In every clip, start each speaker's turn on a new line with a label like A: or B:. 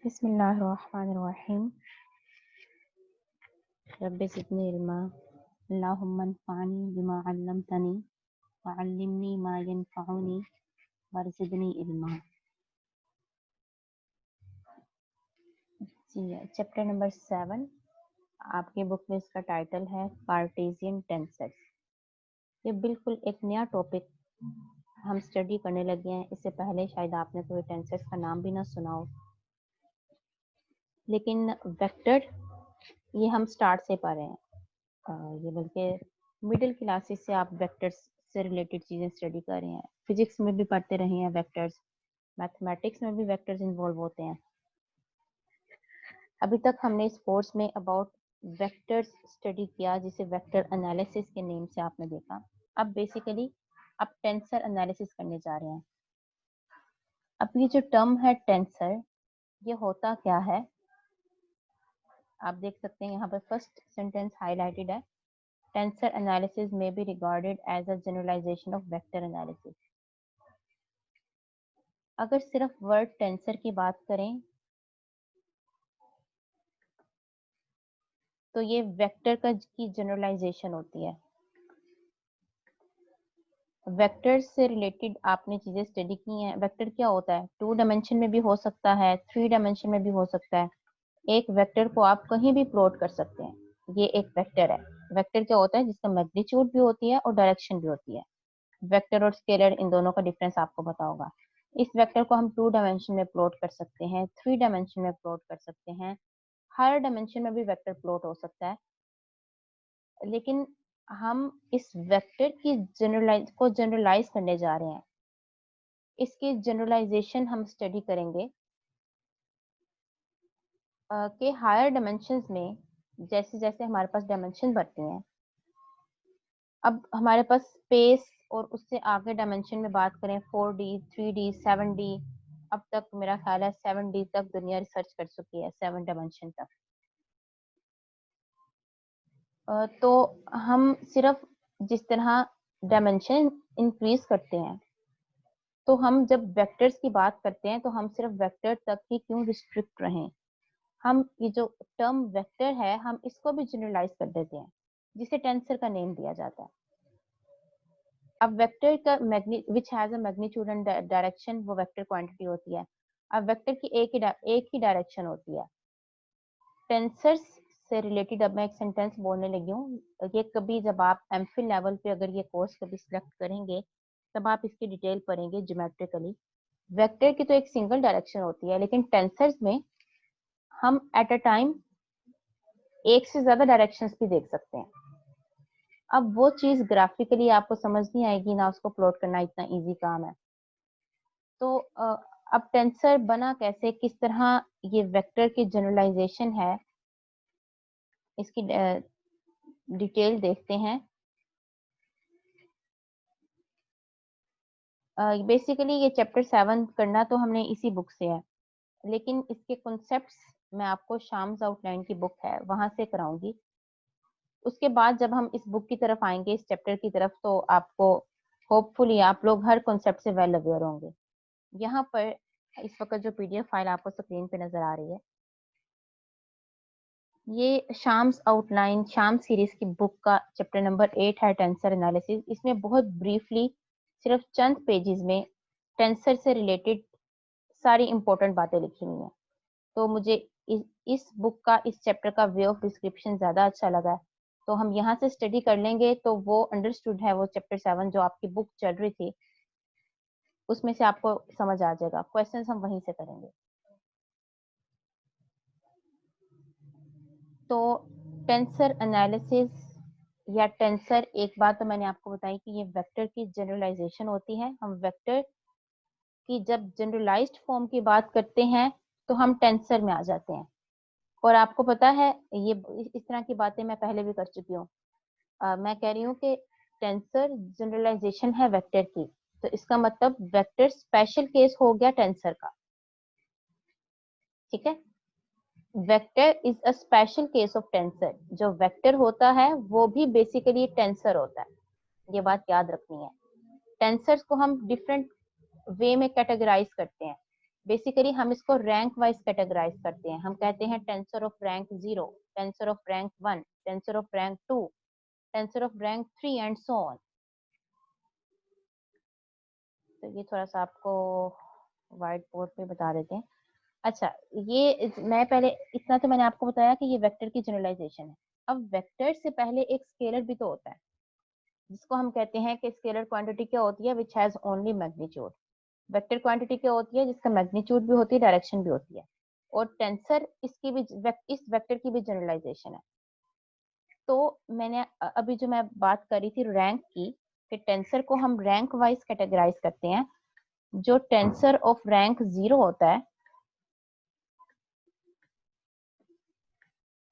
A: बिस्मिल्लाहिर्रहमानिर्रहीम। रब्बि ज़िदनी इल्मा अल्लाहुम्मा अन्फ़अनी बिमा अल्लमतनी वअल्लिमनी मा यनफ़अनी वरज़िदनी इल्मा। जी, चैप्टर नंबर 7 आपकी बुक में इसका टाइटल है कार्टेशियन टेंसर्स। ये बिल्कुल एक नया टॉपिक हम स्टडी करने लगे हैं। इससे पहले शायद आपने कोई टेंसर्स का नाम भी ना सुना हो, लेकिन वेक्टर ये हम स्टार्ट से पढ़ रहे हैं। ये बल्कि मिडिल क्लासेस से आप वेक्टर्स से रिलेटेड चीज़ें स्टडी कर रहे हैं। फिजिक्स में भी पढ़ते रहे हैं वेक्टर्स, मैथमेटिक्स में भी वेक्टर्स इन्वॉल्व होते हैं। अभी तक हमने इस कोर्स में अबाउट वेक्टर्स स्टडी किया, जिसे वेक्टर एनालिसिस के नेम से आपने देखा। अब बेसिकली आप टेंसर एनालिसिस करने जा रहे हैं। अब ये जो टर्म है टेंसर, ये होता क्या है? आप देख सकते हैं यहाँ पर फर्स्ट सेंटेंस हाईलाइटेड है। Tensor analysis may be regarded as a generalization of vector analysis. अगर सिर्फ वर्ड टेंसर की बात करें तो ये वेक्टर की जनरलाइजेशन होती है। वेक्टर से रिलेटेड आपने चीजें स्टडी की हैं। वेक्टर क्या होता है? 2 डायमेंशन में भी हो सकता है, 3 डायमेंशन में भी हो सकता है। एक वेक्टर को आप कहीं भी प्लॉट कर सकते हैं। ये एक वेक्टर है। वेक्टर क्या होता है? जिसका मैग्नीट्यूड भी होती है और डायरेक्शन भी होती है। वेक्टर और स्केलर, इन दोनों का डिफरेंस आपको पता होगा। इस वेक्टर को हम 2 डायमेंशन में प्लॉट कर सकते हैं, 3 डायमेंशन में प्लॉट कर सकते हैं, हर डायमेंशन में भी वेक्टर प्लॉट हो सकता है। लेकिन हम इस वेक्टर की जनरलाइज करने जा रहे हैं। इसकी जनरलाइजेशन हम स्टडी करेंगे कि हायर डायमेंशंस में जैसे जैसे हमारे पास डायमेंशन बढ़ते हैं, अब हमारे पास स्पेस और उससे आगे डायमेंशन में बात करें 4D, 3D, 7D, अब तक मेरा ख्याल है 7D तक दुनिया रिसर्च कर चुकी है, 7 डायमेंशन तक। तो हम सिर्फ जिस तरह डायमेंशन इंक्रीज करते हैं, तो हम जब वेक्टर्स की बात करते हैं तो हम सिर्फ वेक्टर तक ही क्यों रिस्ट्रिक्ट रहें? हम ये जो टर्म वेक्टर है, हम इसको भी जनरलाइज कर देते हैं, जिसे टेंसर का नेम दिया जाता है। अब वेक्टर का which has a magnitude and direction, वो वेक्टर क्वांटिटी होती है। अब वेक्टर की एक ही डायरेक्शन होती है। टेंसर्स से रिलेटेड अब मैं एक सेंटेंस बोलने लगी हूँ। ये कभी जब आप एमफिल लेवल पे अगर ये कोर्स कभी सिलेक्ट करेंगे, तब आप इसकी डिटेल पढ़ेंगे ज्योमेट्रिकली। वेक्टर की तो एक सिंगल डायरेक्शन होती है, लेकिन टेंसर्स में हम एट अ टाइम एक से ज्यादा डायरेक्शंस भी देख सकते हैं। अब वो चीज ग्राफिकली आपको समझ नहीं आएगी ना, उसको प्लॉट करना इतना इजी काम है। तो अब टेंसर बना कैसे, किस तरह ये वेक्टर की जनरलाइजेशन है, इसकी डिटेल देखते हैं। बेसिकली ये चैप्टर 7 करना तो हमने इसी बुक से है, लेकिन इसके कॉन्सेप्ट्स मैं आपको शाम्स आउटलाइन की बुक है वहां से कराऊंगी। उसके बाद जब हम इस बुक की तरफ आएंगे, इस चैप्टर की तरफ, तो आपको होपफुली आप लोग हर कॉन्सेप्ट से वेल अवेयर होंगे। यहाँ पर इस वक्त जो पीडीएफ फाइल आपको स्क्रीन पे नजर आ रही है, ये शाम्स आउटलाइन, शाम सीरीज की बुक का चैप्टर नंबर 8 है, टेंसर एनालिसिस। इसमें बहुत ब्रीफली सिर्फ चंद पेजेस में टेंसर से रिलेटेड सारी इंपॉर्टेंट बातें लिखी हुई हैं। तो मुझे इस बुक का, इस चैप्टर का वे ऑफ डिस्क्रिप्शन ज्यादा अच्छा लगा, तो हम यहाँ से स्टडी कर लेंगे तो वो अंडरस्टूड है। वो चैप्टर 7 जो आपकी बुक चल रही थी, उसमें से आपको समझ आ जाएगा। क्वेश्चंस हम वहीं से करेंगे। तो टेंसर एनालिसिस या टेंसर, एक बात तो मैंने आपको बताई कि ये वेक्टर की जनरलाइजेशन होती है। हम वेक्टर की जब जनरलाइज्ड फॉर्म की बात करते हैं तो हम टेंसर में आ जाते हैं। और आपको पता है ये इस तरह की बातें मैं पहले भी कर चुकी हूँ। मैं कह रही हूँ कि टेंसर जनरलाइजेशन है वेक्टर की, तो इसका मतलब वेक्टर स्पेशल केस हो गया टेंसर का। ठीक है, vector is a special case of tensor. जो वेक्टर होता है वो भी बेसिकली टेंसर होता है, ये बात याद रखनी है। टेंसर्स को हम डिफरेंट वे में कैटेगराइज करते हैं। बेसिकली हम इसको रैंक वाइज कैटेगराइज करते हैं। हम कहते हैं tensor of rank 0, tensor of rank 1, tensor of rank 2, tensor of rank 3 and so on. तो ये थोड़ा सा आपको व्हाइट बोर्ड पे बता देते हैं। अच्छा, ये मैं पहले इतना तो मैंने आपको बताया कि ये वेक्टर की जनरलाइजेशन है। अब वेक्टर से पहले एक स्केलर भी तो होता है, जिसको हम कहते हैं कि स्केलर क्वांटिटी क्या होती है, which has only magnitude. Vector quantity क्या होती है, जिसका मैग्नीट्यूड भी होती है, डायरेक्शन भी होती है। और टेंसर इसकी भी इस वेक्टर की भी जनरलाइजेशन है। तो मैंने अभी जो मैं बात कर रही थी रैंक की, कि टेंसर को हम रैंक वाइज कैटेगराइज करते हैं। जो टेंसर ऑफ रैंक 0 होता है,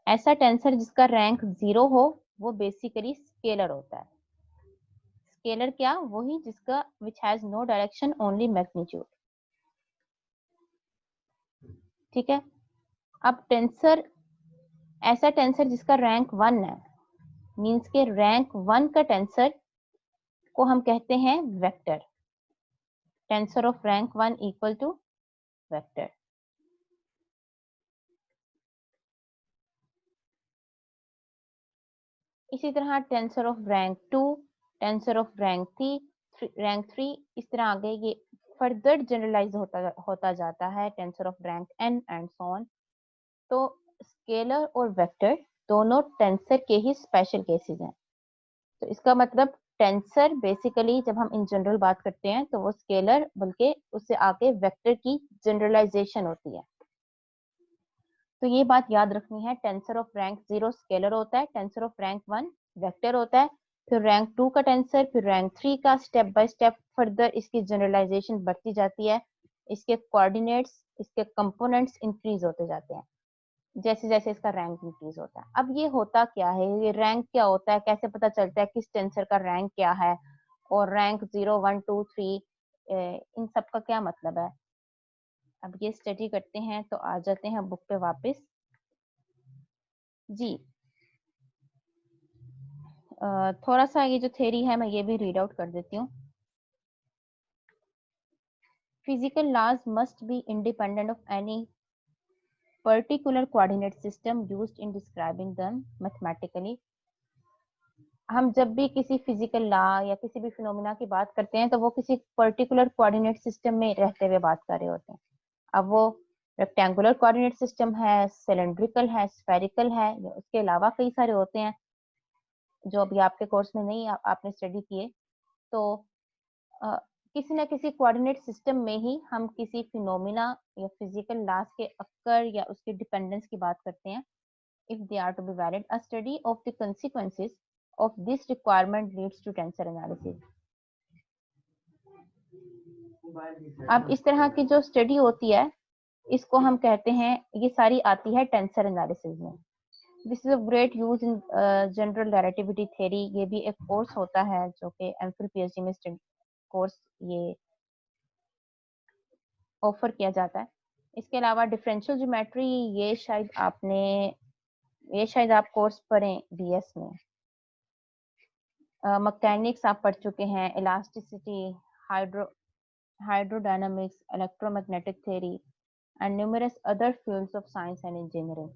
A: ऐसा टेंसर जिसका रैंक 0 हो, वो बेसिकली स्केलर होता है। स्केलर क्या, वही जिसका which has no direction only magnitude. ठीक है। अब टेंसर, ऐसा टेंसर जिसका रैंक 1 है, मींस के रैंक 1 का टेंसर को हम कहते हैं vector. Tensor of rank 1 equal to vector. इसी तरह tensor of rank 2, tensor of rank 3, इस तरह आगे ये फर्दर जनरलाइज होता जाता है, tensor of rank n and so on. तो स्केलर और वेक्टर दोनों टेंसर के ही स्पेशल केसेस हैं। तो इसका मतलब टेंसर बेसिकली जब हम इन जनरल बात करते हैं तो वो स्केलर, बल्कि उससे आगे वेक्टर की जनरलाइजेशन होती है। तो ये बात याद रखनी है, टेंसर ऑफ रैंक 0 स्केलर होता है, टेंसर ऑफ रैंक 1 वेक्टर होता है, फिर रैंक 2 का टेंसर, फिर रैंक 3 का, स्टेप बाय स्टेप फर्दर इसकी जनरलाइजेशन बढ़ती जाती है। इसके कोऑर्डिनेट्स, इसके कंपोनेंट्स इंक्रीज होते जाते हैं जैसे जैसे इसका रैंक इंक्रीज होता है। अब ये होता क्या है, ये रैंक क्या होता है, कैसे पता चलता है किस टेंसर का रैंक क्या है, और रैंक 0, 1, 2, 3 इन सब का क्या मतलब है। अब ये स्टडी करते हैं, तो आ जाते हैं बुक पे वापस जी। थोड़ा सा ये जो थ्योरी है मैं ये भी रीड आउट कर देती हूँ। Physical laws must be independent of any particular coordinate system used in describing them mathematically. हम जब भी किसी फिजिकल लॉ या किसी भी फिनोमिना की बात करते हैं तो वो किसी पर्टिकुलर कोऑर्डिनेट सिस्टम में रहते हुए बात कर रहे होते हैं। अब वो रेक्टेंगुलर कोऑर्डिनेट सिस्टम है, सिलेंड्रिकल है, स्फेरिकल है, या उसके अलावा कई सारे होते हैं जो अभी आपके कोर्स में नहीं आपने स्टडी किए। तो किसी न किसी कोऑर्डिनेट सिस्टम में ही हम किसी फिनोमिना या फिजिकल लॉज के अक्कर या उसके डिपेंडेंस की बात करते हैं। if they are to be valid, a study of the consequences of this requirement leads to tensor analysis. अब इस तरह की जो स्टडी होती है इसको हम कहते हैं, ये सारी आती है टेंसर एनालिसिस में। This is a great use in general relativity theory. ये भी एक कोर्स होता है जो कि एमफिल पीएचडी में स्टडी कोर्स ये ऑफर किया जाता है। इसके अलावा डिफरेंशियल ज्योमेट्री, ये शायद आप कोर्स पढ़ें बीएस में। मैकेनिक्स आप पढ़ चुके हैं, elasticity, hydrodynamics, electromagnetic theory and numerous other fields of science and engineering.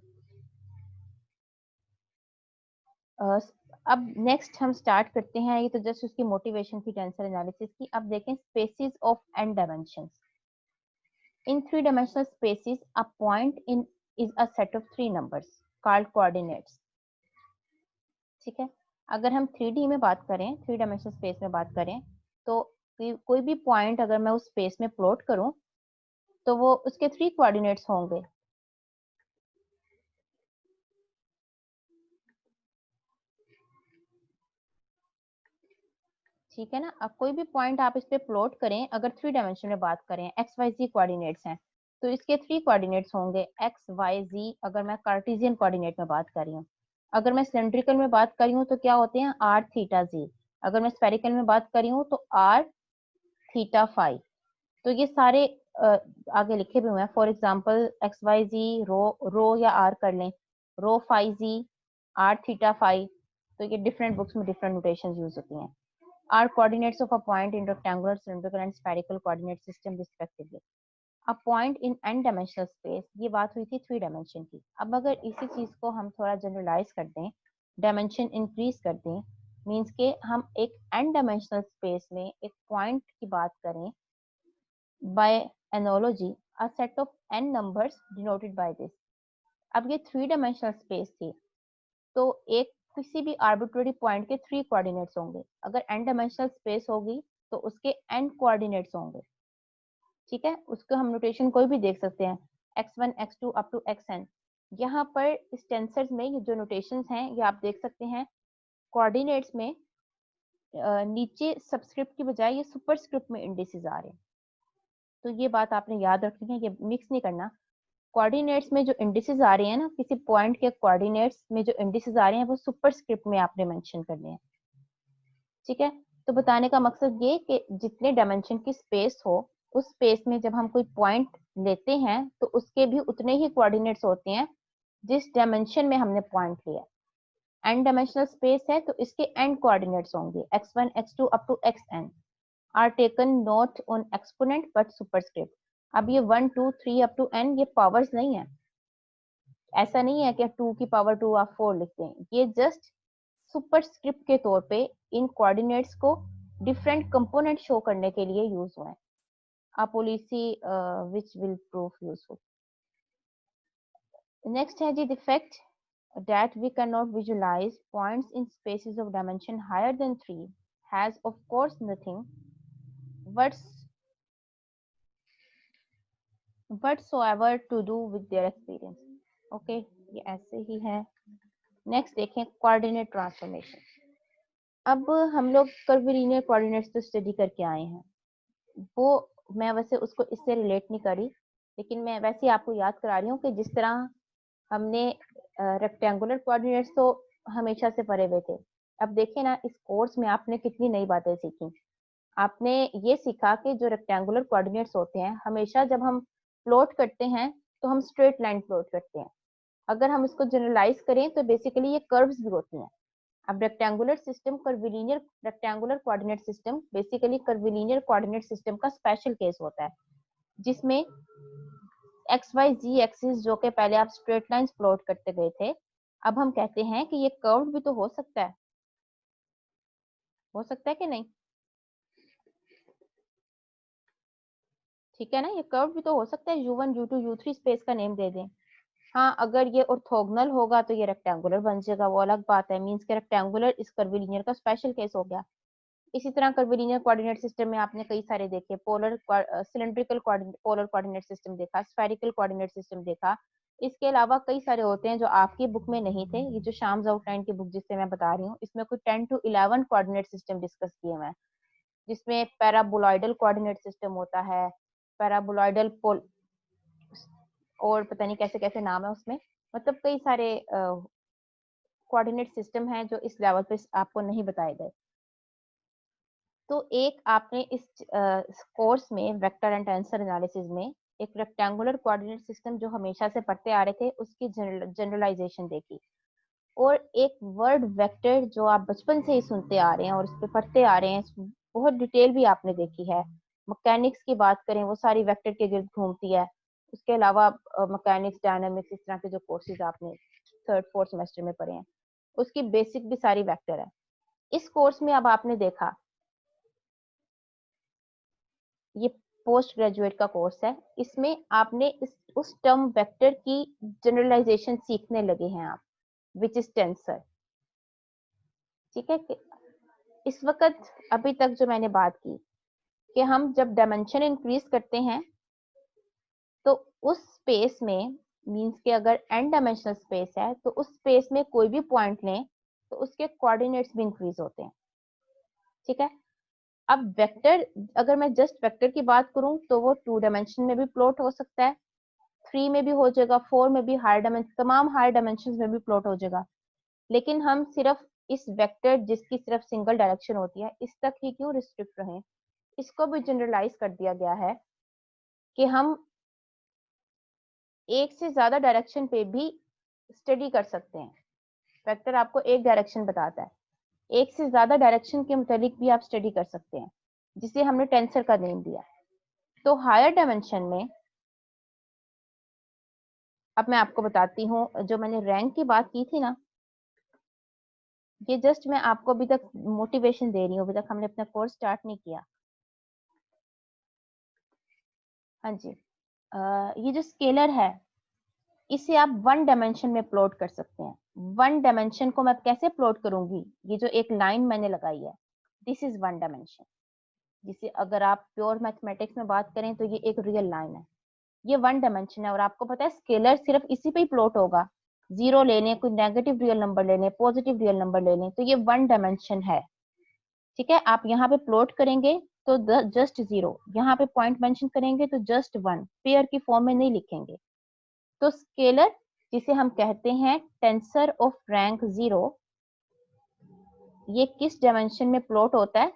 A: अब नेक्स्ट हम स्टार्ट करते हैं, ये तो जस्ट उसकी मोटिवेशन थी टेंसर एनालिसिस की। अब देखें spaces of n dimensions. In 3-dimensional spaces, a point is a set of 3 numbers called coordinates. ठीक है। अगर हम 3D में बात करें, 3 डायमेंशनल स्पेस में बात करें, तो कोई भी पॉइंट अगर मैं उस स्पेस में प्लॉट करूं तो वो उसके 3 कोऑर्डिनेट्स होंगे। ठीक है ना। अब कोई भी पॉइंट आप इस पे प्लॉट करें, अगर 3 डायमेंशन में बात करें, एक्स वाई जी कोऑर्डिनेट्स हैं, तो इसके 3 कोऑर्डिनेट्स होंगे एक्स वाई जी। अगर मैं कार्टेशियन कोऑर्डिनेट में बात कर रही हूँ, अगर मैं सिलेंड्रिकल में बात कर रही हूँ तो क्या होते हैं आर थीटा जी। अगर मैं स्फेरिकल में बात कर रही हूँ तो आर थीटा फाई। तो ये सारे आगे लिखे भी हुए हैं। For example x y z rho या आर कर लें, rho phi z, r theta phi. तो ये डिफरेंट बुक्स में डिफरेंट नोटेशन यूज होती हैं। Are coordinates of a point in rectangular, cylindrical and spherical coordinate system respectively. A point in n dimensional space, ये बात हुई थी 3 डायमेंशन की। अब अगर इसी चीज को हम थोड़ा जनरलाइज कर दें, डायमेंशन इंक्रीज कर दें, मीन्स के हम एक n डायमेंशनल स्पेस में एक पॉइंट की बात करें, by analogy a set of n numbers denoted by this. अब ये 3 डायमेंशनल स्पेस थी, तो एक किसी भी आर्बिट्रेरी पॉइंट के 3 कोऑर्डिनेट्स होंगे। अगर n डायमेंशनल स्पेस होगी तो उसके n कोऑर्डिनेट्स होंगे, ठीक है। उसको हम नोटेशन कोई भी देख सकते हैं, x1 x2 up to xn। यहाँ पर इस टेंसर्स में ये जो नोटेशंस हैं ये आप देख सकते हैं, कोऑर्डिनेट्स में नीचे सबस्क्रिप्ट की बजाय ये सुपरस्क्रिप्ट में इंडिसेस आ रहे हैं। तो ये बात आपने याद रखनी है, ये मिक्स नहीं करना। कोऑर्डिनेट्स में जो इंडिसेस आ रहे हैं ना, किसी पॉइंट के कोऑर्डिनेट्स में जो इंडिसेस आ रहे हैं वो सुपरस्क्रिप्ट में आपने मेंशन करने हैं, ठीक है। तो बताने का मकसद ये कि जितने डायमेंशन की स्पेस हो, उस स्पेस में जब हम कोई पॉइंट लेते हैं तो उसके भी उतने ही कोऑर्डिनेट्स होते हैं जिस डायमेंशन में हमने पॉइंट लिया। n डायमेंशनल स्पेस है तो इसके n कोऑर्डिनेट्स होंगे, x1 x2 up to xn are taken not on exponent but superscript. अब ये 1 2 3 अप टू n ये पावर्स नहीं है, ऐसा नहीं है कि 2 की पावर 2 आप 4 लिखते हैं, ये जस्ट सुपरस्क्रिप्ट के तौर पे इन कोऑर्डिनेट्स को डिफरेंट कंपोनेंट शो करने के लिए यूज हुए हैं। a policy which will prove useful. Next है जी defect that we cannot visualize points in spaces of dimension higher than 3 has of course nothing whatsoever to do with their experience. Okay, ये ऐसे ही है। Next देखें coordinate transformation. अब हम लोग curvilinear coordinates तो study करके आए हैं, वो मैं वैसे उसको इससे रिलेट नहीं करी, लेकिन मैं वैसे ही आपको याद करा रही हूँ कि जिस तरह हमने रेक्टेंगुलर कोऑर्डिनेट्स तो हमेशा से पढ़े हुए थे। अब देखिए ना, इस कोर्स में आपने कितनी नई बातें सीखी। आपने ये सीखा कि जो रेक्टेंगुलर कोऑर्डिनेट्स होते हैं, हमेशा जब हम प्लॉट करते हैं तो हम स्ट्रेट लाइन प्लॉट करते हैं। अगर हम इसको जनरलाइज करें तो बेसिकली ये कर्व्स भी होती हैं। अब rectangular system curvilinear rectangular coordinate system basically curvilinear coordinate system का स्पेशल केस होता है, जिसमें एक्स वाई जी एक्सिस जो कि पहले आप स्ट्रेट लाइंस प्लॉट करते गए थे, अब हम कहते हैं कि ये कर्व भी तो हो सकता है कि नहीं, ठीक है ना। ये कर्व भी तो हो सकता है, u1 u2 u3 स्पेस का नेम दे दें। हाँ, अगर ये ऑर्थोगोनल होगा तो ये रेक्टेंगुलर बन जाएगा, वो अलग बात है। मींस के रेक्टेंगुलर इस कर्विलिनियर का स्पेशल केस हो गया। इसी तरह कर्विलिनियर कोऑर्डिनेट सिस्टम में आपने कई सारे देखे, polar cylindrical polar coordinate system देखा, स्फेरिकल कोऑर्डिनेट सिस्टम देखा। इसके अलावा कई सारे होते हैं जो आपकी बुक में नहीं थे। ये जो शाम्स आउटलाइन की बुक जिससे मैं बता रही हूँ, इसमें कुछ 10 to 11 कोऑर्डिनेट सिस्टम डिस्कस किए हुए हैं, जिसमें पैराबोलॉइडल कोऑर्डिनेट सिस्टम होता है, पैराबोलॉइडल पोल, और पता नहीं कैसे कैसे नाम है उसमें। मतलब कई सारे कोऑर्डिनेट सिस्टम हैं जो इस लेवल पे आपको नहीं बताए गए। तो एक आपने इस कोर्स में वेक्टर एंड टेंसर एनालिसिस में एक रेक्टेंगुलर कोऑर्डिनेट सिस्टम जो हमेशा से पढ़ते आ रहे थे उसकी जनरलाइजेशन देखी, और एक वर्ड वेक्टर जो आप बचपन से ही सुनते आ रहे हैं और उस पर पढ़ते आ रहे हैं, बहुत डिटेल भी आपने देखी है। मैकेनिक्स की बात करें, वो सारी वेक्टर के गिर्द घूमती है। उसके अलावा मैकेनिक्स, डायनामिक्स, इस तरह के जो कोर्सेज आपने 3rd 4th सेमेस्टर में पढ़े हैं, उसकी बेसिक भी सारी वेक्टर है। इस कोर्स में अब आपने देखा, ये पोस्ट ग्रेजुएट का कोर्स है, इसमें आपने उस टर्म वेक्टर की जनरलाइजेशन सीखने लगे हैं आप, विच इज टेंसर, ठीक है। इस वक्त अभी तक जो मैंने बात की कि हम जब डायमेंशन इंक्रीज करते हैं तो उस स्पेस में, मींस के अगर n डायमेंशनल स्पेस है तो उस स्पेस में कोई भी पॉइंट लें तो उसके कोऑर्डिनेट्स भी इंक्रीज होते हैं, ठीक है। अब वेक्टर, अगर मैं जस्ट वेक्टर की बात करूं तो वो 2 डायमेंशन में भी प्लॉट हो सकता है, 3 में भी हो जाएगा, 4 में भी, हायर डायमेंशन, तमाम हायर डायमेंशन में भी प्लॉट हो जाएगा। लेकिन हम सिर्फ इस वेक्टर जिसकी सिर्फ सिंगल डायरेक्शन होती है इस तक ही क्यों रिस्ट्रिक्ट रहें, इसको भी जनरलाइज कर दिया गया है कि हम एक से ज्यादा डायरेक्शन पे भी स्टडी कर सकते हैं। वेक्टर आपको एक डायरेक्शन बताता है, एक से ज्यादा डायरेक्शन के मुतालिक भी आप स्टडी कर सकते हैं, जिसे हमने टेंसर का नेम दिया। तो हायर डायमेंशन में अब मैं आपको बताती हूँ, जो मैंने रैंक की बात की थी ना, ये जस्ट मैं आपको अभी तक मोटिवेशन दे रही हूँ, अभी तक हमने अपना कोर्स स्टार्ट नहीं किया। हाँ जी, ये जो स्केलर है इसे आप वन डायमेंशन में प्लॉट कर सकते हैं। वन डायमेंशन को मैं कैसे प्लॉट करूंगी, ये जो एक लाइन मैंने लगाई है, दिस इज वन डायमेंशन, जिसे अगर आप प्योर मैथमेटिक्स में बात करें तो ये एक रियल लाइन है, ये वन डायमेंशन है। और आपको पता है स्केलर सिर्फ इसी पे ही प्लॉट होगा, जीरो लेने, कोई नेगेटिव रियल नंबर लेने, पॉजिटिव रियल नंबर लेने, तो ये वन डायमेंशन है। ठीक है, आप यहाँ पे प्लॉट करेंगे तो जस्ट जीरो, यहाँ पे पॉइंट मेंशन करेंगे तो जस्ट वन, पेयर की फॉर्म में नहीं लिखेंगे। तो स्केलर जिसे हम कहते हैं टेंसर ऑफ रैंक जीरो, ये किस डायमेंशन में प्लॉट होता है?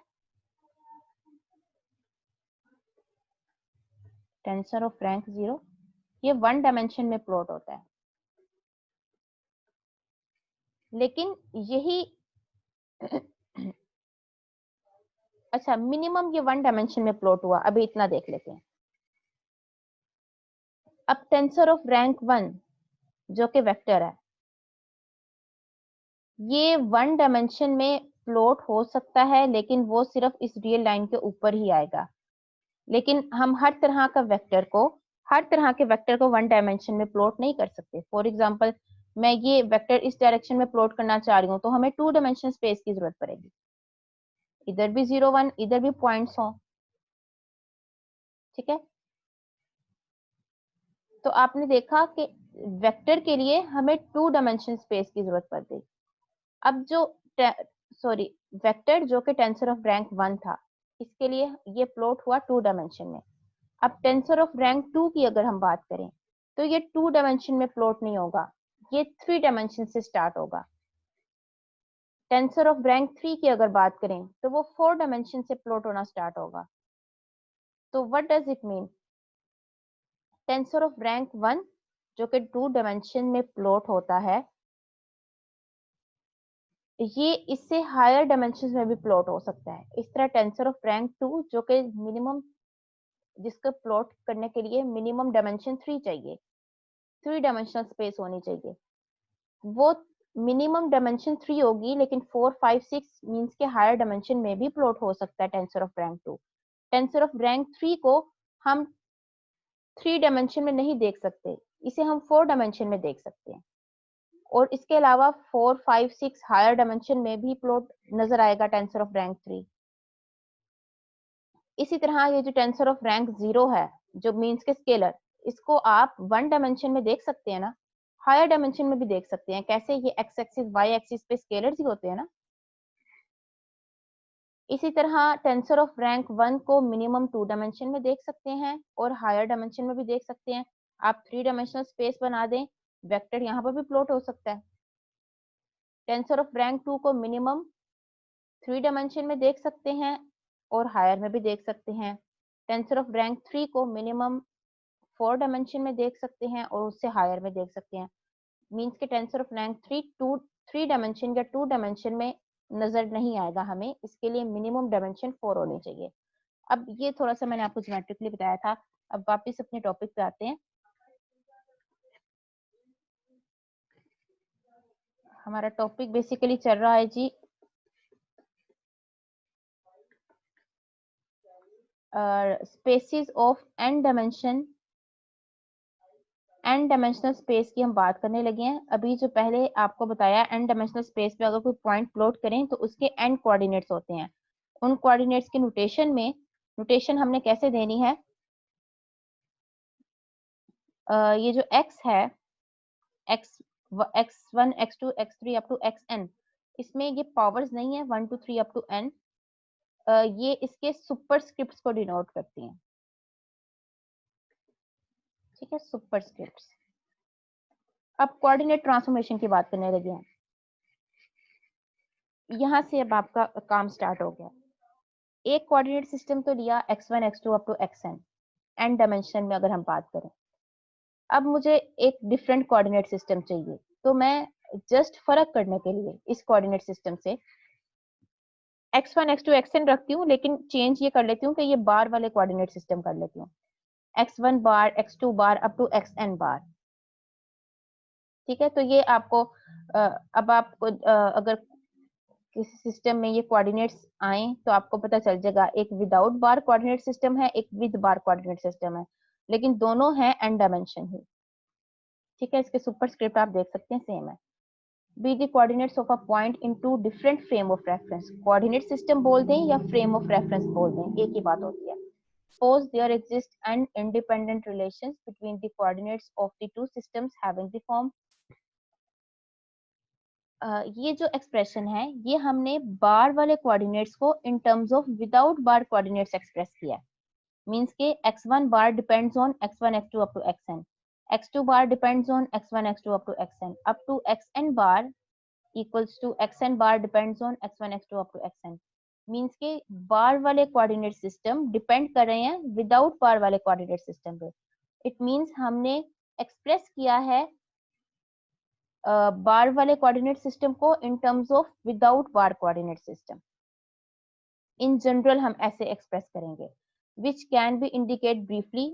A: टेंसर ऑफ रैंक जीरो ये वन डायमेंशन में प्लॉट होता है, लेकिन यही अच्छा, मिनिमम ये वन डायमेंशन में प्लॉट हुआ, अभी इतना देख लेते हैं। अब टेंसर ऑफ रैंक वन जो कि वेक्टर है, ये वन डायमेंशन में प्लॉट हो सकता है, लेकिन वो सिर्फ इस रियल लाइन के ऊपर ही आएगा। लेकिन हम हर तरह के वेक्टर को वन डायमेंशन में प्लॉट नहीं कर सकते। फॉर एग्जांपल, मैं ये वेक्टर इस डायरेक्शन में प्लॉट करना चाह रही हूँ तो हमें टू डायमेंशन स्पेस की जरूरत पड़ेगी, इधर भी 0 1, इधर भी पॉइंट्स हो। ठीक है, तो आपने देखा कि वेक्टर के लिए हमें टू डायमेंशन स्पेस की जरूरत पड़ गई। अब जो सॉरी, वेक्टर जो कि टेंसर ऑफ रैंक वन था, इसके लिए ये प्लॉट हुआ टू डायमेंशन में। अब टेंसर ऑफ रैंक टू की अगर हम बात करें तो ये टू डायमेंशन में प्लॉट नहीं होगा, ये थ्री डायमेंशन से स्टार्ट होगा। टेंसर ऑफ रैंक थ्री की अगर बात करें तो वो फोर डायमेंशन से प्लॉट होना स्टार्ट होगा। तो what does it mean? Tensor of rank one जो कि टू डायमेंशन में प्लॉट होता है, ये इससे हायर डायमेंशन में भी प्लॉट हो सकता है। इस तरह टेंसर ऑफ रैंक टू जो कि मिनिमम, जिसका प्लॉट करने के लिए मिनिमम डायमेंशन थ्री चाहिए, थ्री डायमेंशनल स्पेस होनी चाहिए, वो मिनिमम डायमेंशन थ्री होगी, लेकिन फोर फाइव सिक्स मीन्स के हायर डायमेंशन में भी प्लॉट हो सकता है tensor of rank to. Tensor of rank three को हम थ्री डायमेंशन में नहीं देख सकते, इसे हम फोर डायमेंशन में देख सकते हैं। और इसके अलावा four five six higher dimension में भी प्लॉट नजर आएगा टेंसर ऑफ रैंक थ्री। इसी तरह ये जो टेंसर ऑफ रैंक जीरो है, जो मीन्स के स्केलर, इसको आप वन डायमेंशन में देख सकते हैं ना, हायर डायमेंशन में भी देख सकते हैं। कैसे? ये एक्स एक्सिस वाई एक्सिस पे स्केलर्स ही होते हैं ना। इसी तरह टेंसर ऑफ रैंक वन को मिनिमम टू डायमेंशन में देख सकते हैं और हायर डायमेंशन में भी देख सकते हैं। आप थ्री डायमेंशनल स्पेस बना दें, वेक्टर यहाँ पर भी प्लॉट हो सकता है। टेंसर ऑफ रैंक टू को मिनिमम थ्री डायमेंशन में देख सकते हैं और हायर में भी देख सकते हैं। टेंसर ऑफ रैंक थ्री को मिनिमम फोर डायमेंशन में देख सकते हैं और उससे हायर में देख सकते हैं। मीन्स के tensor of rank three dimension या टू डायमेंशन में नजर नहीं आएगा हमें, इसके लिए मिनिमम डायमेंशन फोर होनी चाहिए। अब ये थोड़ा सा मैंने आपको ज्योमेट्रिकली बताया था। अब वापस अपने टॉपिक पे आते हैं। हमारा टॉपिक बेसिकली चल रहा है जी spaces of n dimension, n dimensional space की हम बात करने लगे हैं। अभी जो पहले आपको बताया, एन डायमेंशनल स्पेस पे अगर कोई पॉइंट प्लॉट करें तो उसके एन कोऑर्डिनेट्स होते हैं। उन कोऑर्डिनेट्स के नोटेशन हमने कैसे देनी है? ये जो x है, x x1 x2 x3 up to xn, इसमें ये पावर्स नहीं है 1 2 3 अप टू n, ये इसके सुपरस्क्रिप्ट्स को डिनोट करती हैं। ठीक है, सुपरस्क्रिप्ट्स। अब कोऑर्डिनेट ट्रांसफॉर्मेशन की बात करने लगे हैं। यहाँ से अब आपका काम स्टार्ट हो गया। एक कोऑर्डिनेट सिस्टम तो लिया x1 x2 up to xn, n dimension में अगर हम बात करें। अब मुझे एक डिफरेंट कोऑर्डिनेट सिस्टम चाहिए, तो मैं जस्ट फर्क करने के लिए इस कोऑर्डिनेट सिस्टम से x1 x2 xn रखती हूँ, लेकिन चेंज ये कर लेती हूँ कि ये बार वाले कोऑर्डिनेट सिस्टम कर लेती हूँ, x1 bar x2 bar up to xn bar. ठीक है, तो ये आपको अब आपको अगर किसी सिस्टम में ये कोऑर्डिनेट्स आए तो आपको पता चल जाएगा, एक विदाउट बार कोऑर्डिनेट सिस्टम है, एक विद बार कोऑर्डिनेट सिस्टम है, लेकिन दोनों हैं एन डायमेंशन ही। ठीक है, इसके सुपरस्क्रिप्ट आप देख सकते हैं सेम है। Be the coordinates of a point in two different frame of reference, coordinate system बोल दें या फ्रेम ऑफ रेफरेंस बोल दें, एक ही बात होती है। Suppose there exist an independent relations between the coordinates of the two systems having the form। ये जो एक्सप्रेशन है ये हमने बार वाले कोऑर्डिनेट्स को in terms of without bar coordinates express किया है। मींस के x1 bar depends on x1 x2 up to xn, x2 bar depends on x1 x2 up to xn, up to xn bar equals to xn bar depends on x1 x2 up to xn। Means के bar वाले coordinate system depend कर रहे हैं without बार वाले coordinate system पे। It means हमने express किया है बार वाले कोऑर्डिनेट सिस्टम को in terms of without bar coordinate system. In general हम ऐसे एक्सप्रेस करेंगे, which can be indicate briefly.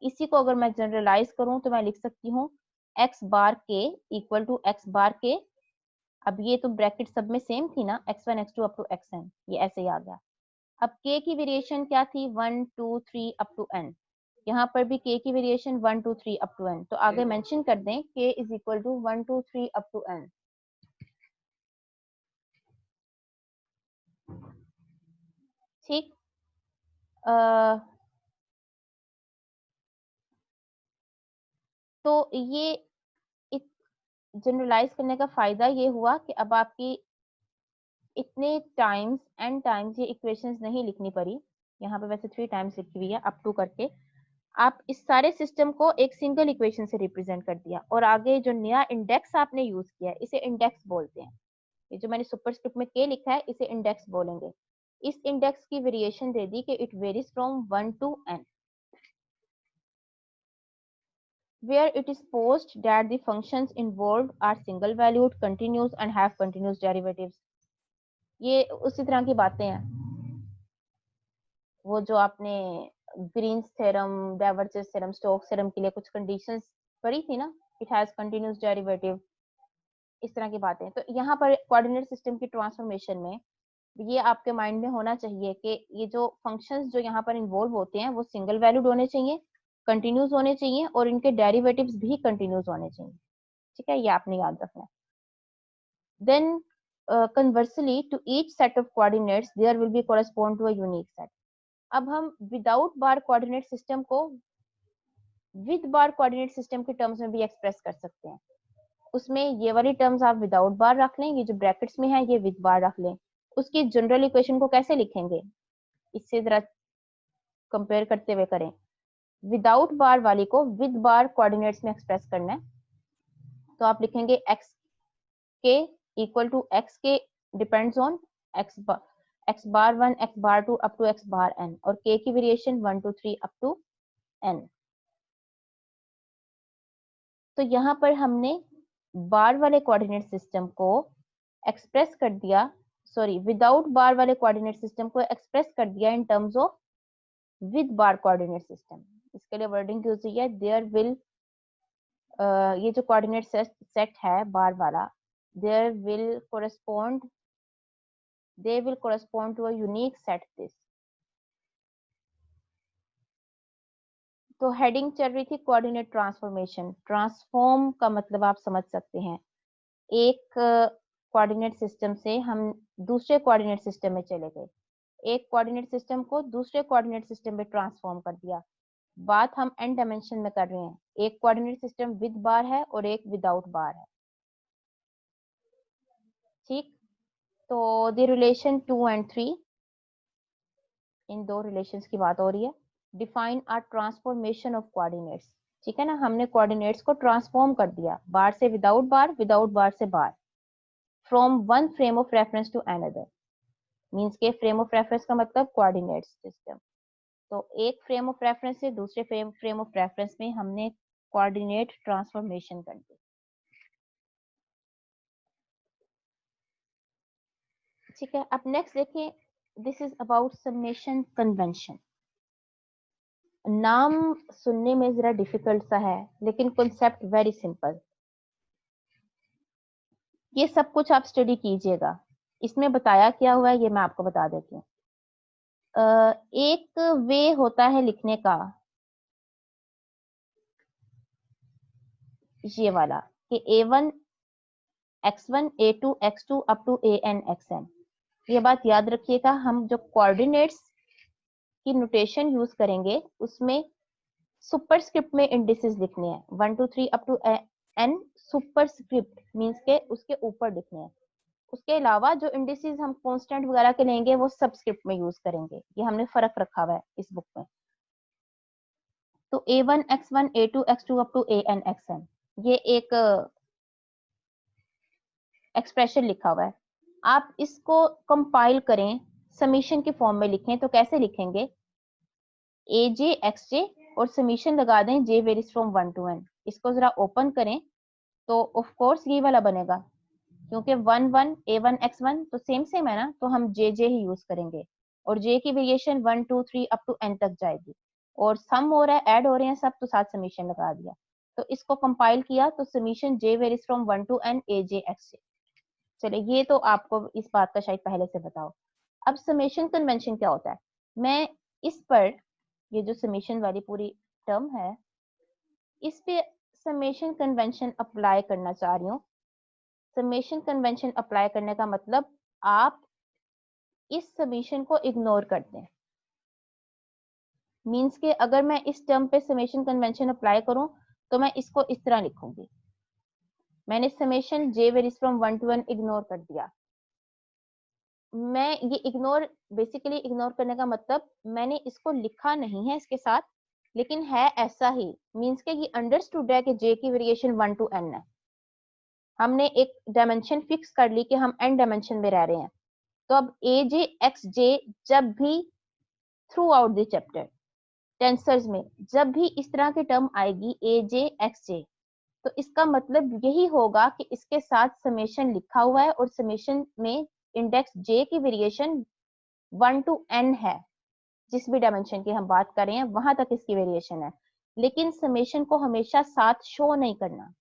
A: इसी को अगर मैं जनरलाइज करूं तो मैं लिख सकती हूँ x bar k equal to x bar k। अब ये तो ब्रैकेट सब में सेम थी ना, x1 x2 up to xn, ये ऐसे ही आ गया। अब k की वेरिएशन क्या थी, 1 2 3 अप टू n। यहाँ पर भी k की वेरिएशन 1 2 3 अप टू n, तो आगे मेंशन कर दें k is equal to 1 2 3 up to n। ठीक, तो ये जनरलाइज करने का फायदा ये हुआ कि अब आपकी इतने टाइम्स एन टाइम्स ये इक्वेशंस नहीं लिखनी पड़ी। यहाँ पे वैसे 3 टाइम्स लिखी हुई है अप टू करके। आप इस सारे सिस्टम को एक सिंगल इक्वेशन से रिप्रेजेंट कर दिया, और आगे जो नया इंडेक्स आपने यूज किया है इसे इंडेक्स बोलते हैं। ये जो मैंने सुपरस्क्रिप्ट में के लिखा है इसे इंडेक्स बोलेंगे। इस इंडेक्स की वेरिएशन दे दी कि it varies from 1 to n, where it is supposed that the functions involved are single valued, continuous and have continuous derivatives। ये उसी तरह की बातें हैं, वो जो आपने Green's theorem, divergence theorem, Stokes theorem के लिए कुछ कंडीशंस पढ़ी थी ना, इट हैज कंटिन्यूअस डेरिवेटिव, इस तरह की बातें। तो यहाँ पर कोऑर्डिनेट सिस्टम की ट्रांसफॉर्मेशन में ये आपके माइंड में होना चाहिए कि ये जो फंक्शंस जो यहाँ पर इन्वॉल्व होते हैं वो सिंगल वैल्यूड होने चाहिए, कंटिन्यूस होने चाहिए, और इनके डेरिवेटिव्स भी कंटिन्यूस होने चाहिए। ठीक है, ये आपने याद रखना है। Then conversely to each set of coordinates there will be correspond to a unique set। अब हम विदाउट बार कोऑर्डिनेट सिस्टम को विद बार कोऑर्डिनेट सिस्टम के टर्म्स में भी एक्सप्रेस कर सकते हैं। उसमें ये वाली टर्म्स आप विदाउट बार रख लें, ये जो ब्रैकेट्स में है ये विद बार रख लें। उसकी जनरल इक्वेशन को कैसे लिखेंगे, इससे जरा कंपेयर करते हुए करें। विदाउट बार वाली को विद बार कोऑर्डिनेट्स में एक्सप्रेस करना है, तो आप लिखेंगे x k equal to x k depends on x bar 1 x bar 2 up to x bar n, और k की वेरिएशन 1 2 3 अप टू n। तो यहाँ पर हमने बार वाले कोऑर्डिनेट सिस्टम को एक्सप्रेस कर दिया, सॉरी विदाउट बार वाले कोऑर्डिनेट सिस्टम को एक्सप्रेस कर दिया इन terms of with bar coordinate system. इसके लिए वर्डिंग यूज हुई है देयर विल, ये जो कोऑर्डिनेट सेट है बार वाला, there will correspond, they will correspond to a unique set this। तो हेडिंग चल रही थी कोऑर्डिनेट ट्रांसफॉर्मेशन। ट्रांसफॉर्म का मतलब आप समझ सकते हैं, एक कोऑर्डिनेट सिस्टम से हम दूसरे कोऑर्डिनेट सिस्टम में चले गए, एक कोऑर्डिनेट सिस्टम को दूसरे कोऑर्डिनेट सिस्टम में ट्रांसफॉर्म कर दिया। बात हम एन डायमेंशन में कर रहे हैं, एक कोऑर्डिनेट सिस्टम विद बार है और एक विदाउट बार है। ठीक, तो द रिलेशन 2 and 3, इन दो रिलेशंस की बात हो रही है। Define are transformation of coordinates. ठीक है ना, हमने कोऑर्डिनेट्स को ट्रांसफॉर्म कर दिया, बार से विदाउट बार, विदाउट बार से bar, from one frame of reference to another. Means के फ्रेम ऑफ रेफरेंस का मतलब कोऑर्डिनेट सिस्टम। तो एक फ्रेम ऑफ रेफरेंस से दूसरे फ्रेम ऑफ रेफरेंस में हमने कोऑर्डिनेट ट्रांसफॉर्मेशन कर दी। ठीक है, अब नेक्स्ट देखिए, this is about summation convention. नाम सुनने में जरा डिफिकल्ट सा है, लेकिन कॉन्सेप्ट वेरी सिंपल। ये सब कुछ आप स्टडी कीजिएगा। इसमें बताया क्या हुआ है ये मैं आपको बता देती हूँ। एक वे होता है लिखने का, ये वाला, कि A1 x1 A2 x2 up to AN xn। ये बात याद रखिएगा, हम जो कोऑर्डिनेट्स की नोटेशन यूज करेंगे उसमें सुपरस्क्रिप्ट में इंडिसेस लिखने हैं, 1 2 3 up to n। Superscript means के उसके ऊपर लिखने हैं। उसके अलावा जो इंडिसेस हम कांस्टेंट वगैरह के लेंगे वो सबस्क्रिप्ट में यूज करेंगे। ये हमने फर्क रखा हुआ है इस बुक में। तो A1 x1 A2 x2 up to AN xn, ये एक एक्सप्रेशन लिखा हुआ है। आप इसको कंपाइल करें, समीशन के फॉर्म में लिखें तो कैसे लिखेंगे, AJ XJ और समीशन लगा दें J varies from 1 to n। इसको जरा ओपन करें तो ऑफ कोर्स ये वाला बनेगा, क्योंकि 1 1 A1 x1 तो सेम है ना, तो हम JJ ही यूज करेंगे और J की वेरिएशन 1 2 3 अप टू n तक जाएगी। और सम हो रहा है, ऐड हो रहे हैं सब, तो साथ समीशन लगा दिया। तो इसको कंपाइल किया तो summation J varies from 1 to n AJ XJ। चलिए, ये तो आपको इस बात का शायद पहले से बताओ। अब समेशन कन्वेंशन क्या होता है, मैं इस पर, ये जो समेशन वाली पूरी टर्म है, इस पे समेशन कन्वेंशन अप्लाई करना चाह रही हूँ। समेशन कन्वेंशन अप्लाई करने का मतलब आप इस समेशन को इग्नोर कर दें। मींस के अगर मैं इस टर्म पे समेशन कन्वेंशन अप्लाई करूं तो मैं इसको इस तरह लिखूंगी, मैंने summation J varies from 1 to n ignore कर दिया। मैं ये इग्नोर, बेसिकली इग्नोर करने का मतलब मैंने इसको लिखा नहीं है इसके साथ, लेकिन है ऐसा ही। मींस के ये अंडरस्टूड है कि J की वेरिएशन 1 to n है। हमने एक डायमेंशन फिक्स कर ली कि हम n डायमेंशन में रह रहे हैं। तो अब AJ XJ जब भी through out the chapter tensors में जब भी इस तरह की टर्म आएगी AJ XJ, तो इसका मतलब यही होगा कि इसके साथ समेशन लिखा हुआ है और समेशन में इंडेक्स J की वेरिएशन 1 to n है। जिस भी डायमेंशन की हम बात कर रहे हैं वहां तक इसकी वेरिएशन है, लेकिन समेशन को हमेशा साथ शो नहीं करना।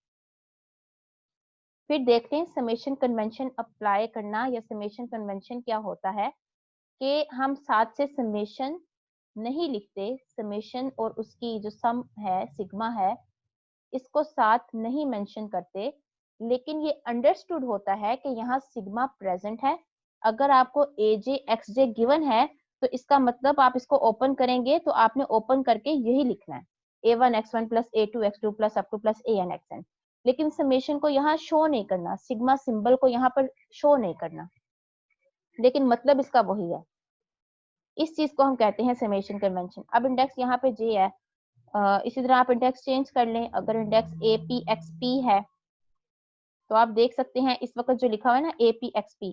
A: फिर देखते हैं समेशन कन्वेंशन अप्लाई करना या समेशन कन्वेंशन क्या होता है, कि हम साथ से समेशन नहीं लिखते। समेशन और उसकी जो सम है, सिग्मा है, इसको साथ नहीं मेंशन करते, लेकिन ये अंडरस्टूड होता है कि यहाँ सिग्मा प्रेजेंट है। अगर आपको AJ XJ गिवन है तो इसका मतलब आप इसको ओपन करेंगे तो आपने ओपन करके यही लिखना है, A1 x1 plus A2 x2 plus up two plus AN xn। लेकिन समेशन को यहाँ शो नहीं करना, सिग्मा सिंबल को यहाँ पर शो नहीं करना, लेकिन मतलब इसका वही है। इस चीज को हम कहते हैं समेशन कन्वेंशन। अब इंडेक्स यहाँ पे J है, इसी तरह आप इंडेक्स चेंज कर लें। अगर इंडेक्स APXP है तो आप देख सकते हैं इस वक्त जो लिखा हुआ है ना APXP,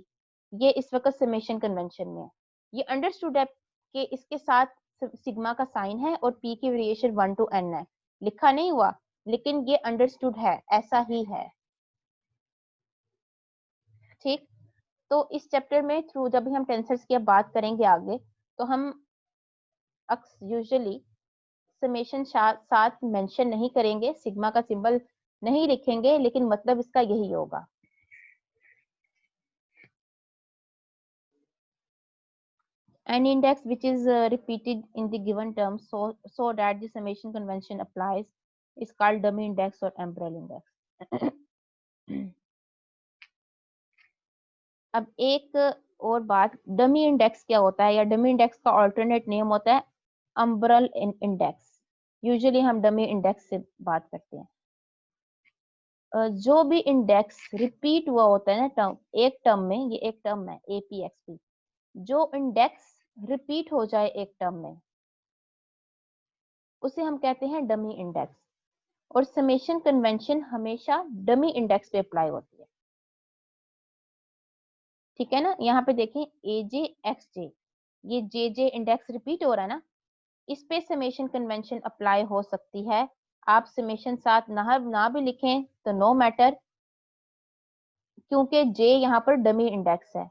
A: ये इस वक्त समेशन कन्वेंशन में है। ये अंडरस्टूड है कि इसके साथ सिग्मा का साइन है और P की वेरिएशन 1 to n है। लिखा नहीं हुआ, लेकिन ये अंडरस्टूड है, ऐसा ही है। ठीक, तो इस चैप्टर में थ्रू जब भी हम टेंसर्स की अब बात करेंगे आगे, तो हम यूजुअली समेशन साथ मेंशन नहीं करेंगे, सिग्मा का सिंबल नहीं लिखेंगे, लेकिन मतलब इसका यही होगा। An index which is repeated in the given term so that the summation convention applies is called dummy index or umbrella index. अब एक और बात, डमी इंडेक्स क्या होता है, या डमी इंडेक्स का ऑल्टरनेट नेम होता है अम्ब्रल इंडेक्स। यूजुअली हम डमी इंडेक्स से बात करते हैं। जो भी इंडेक्स रिपीट हुआ होता है ना टर्म, एक टर्म में, ये एक टर्म है APXP, जो इंडेक्स रिपीट हो जाए एक टर्म में उसे हम कहते हैं डमी इंडेक्स। और समेशन कन्वेंशन हमेशा डमी इंडेक्स पे अप्लाई होती है। ठीक है ना, यहाँ पे देखें AJ XJ, ये JJ इंडेक्स रिपीट हो रहा है ना, इस पे समेशन कन्वेंशन अप्लाई हो सकती है। आप समेशन साथ ना भी लिखें तो नो मैटर, क्योंकि J यहाँ पर डमी इंडेक्स है।